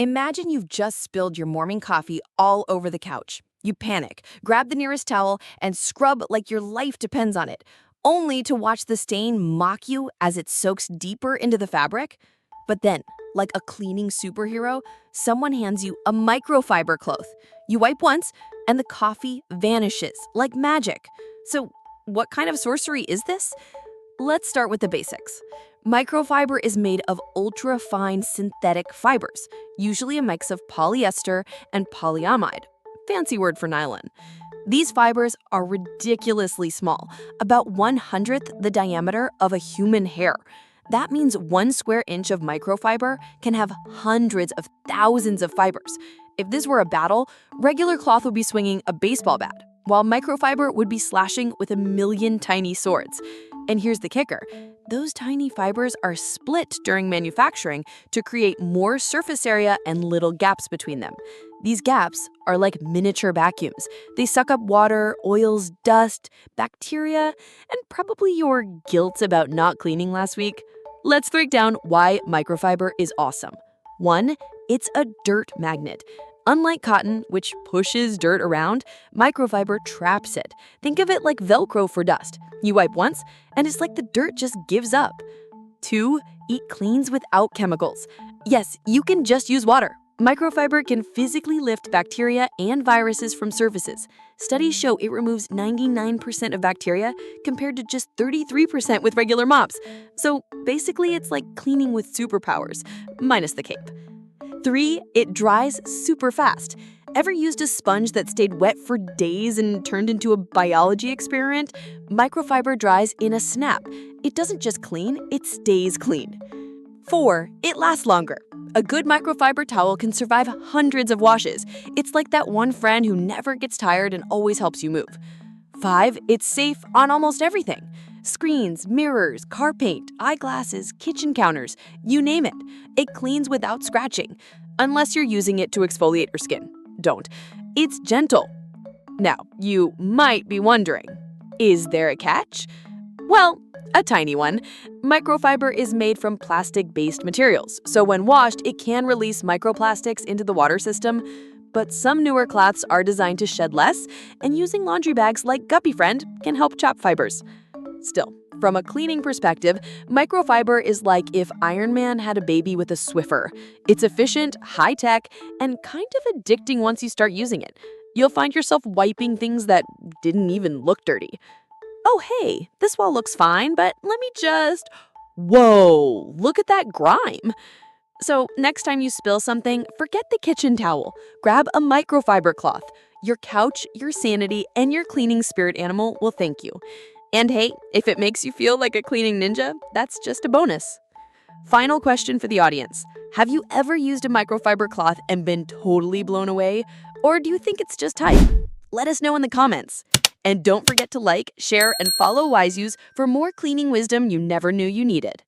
Imagine you've just spilled your morning coffee all over the couch. You panic, grab the nearest towel, and scrub like your life depends on it, only to watch the stain mock you as it soaks deeper into the fabric. But then, like a cleaning superhero, someone hands you a microfiber cloth. You wipe once, and the coffee vanishes like magic. So, what kind of sorcery is this? Let's start with the basics. Microfiber is made of ultra-fine synthetic fibers, usually a mix of polyester and polyamide, fancy word for nylon. These fibers are ridiculously small, about 1/100th the diameter of a human hair. That means 1 square inch of microfiber can have hundreds of thousands of fibers. If this were a battle, regular cloth would be swinging a baseball bat, while microfiber would be slashing with a million tiny swords. And here's the kicker. Those tiny fibers are split during manufacturing to create more surface area and little gaps between them. These gaps are like miniature vacuums. They suck up water, oils, dust, bacteria, and probably your guilt about not cleaning last week. Let's break down why microfiber is awesome. 1, it's a dirt magnet. Unlike cotton, which pushes dirt around, microfiber traps it. Think of it like Velcro for dust. You wipe once, and it's like the dirt just gives up. 2, it cleans without chemicals. Yes, you can just use water. Microfiber can physically lift bacteria and viruses from surfaces. Studies show it removes 99% of bacteria compared to just 33% with regular mops. So basically, it's like cleaning with superpowers, minus the cape. 3, it dries super fast. Ever used a sponge that stayed wet for days and turned into a biology experiment? Microfiber dries in a snap. It doesn't just clean, it stays clean. 4, it lasts longer. A good microfiber towel can survive hundreds of washes. It's like that one friend who never gets tired and always helps you move. 5, it's safe on almost everything. Screens, mirrors, car paint, eyeglasses, kitchen counters, you name it. It cleans without scratching, unless you're using it to exfoliate your skin. Don't. It's gentle. Now, you might be wondering, is there a catch? Well, a tiny one. Microfiber is made from plastic-based materials, so when washed, it can release microplastics into the water system. But some newer cloths are designed to shed less, and using laundry bags like Guppy Friend can help chop fibers. Still, from a cleaning perspective, microfiber is like if Iron Man had a baby with a Swiffer. It's efficient, high-tech, and kind of addicting once you start using it. You'll find yourself wiping things that didn't even look dirty. Oh, hey, this wall looks fine, but let me just… Whoa, look at that grime. So next time you spill something, forget the kitchen towel. Grab a microfiber cloth. Your couch, your sanity, and your cleaning spirit animal will thank you. And hey, if it makes you feel like a cleaning ninja, that's just a bonus. Final question for the audience. Have you ever used a microfiber cloth and been totally blown away? Or do you think it's just hype? Let us know in the comments. And don't forget to like, share, and follow Wiseuse for more cleaning wisdom you never knew you needed.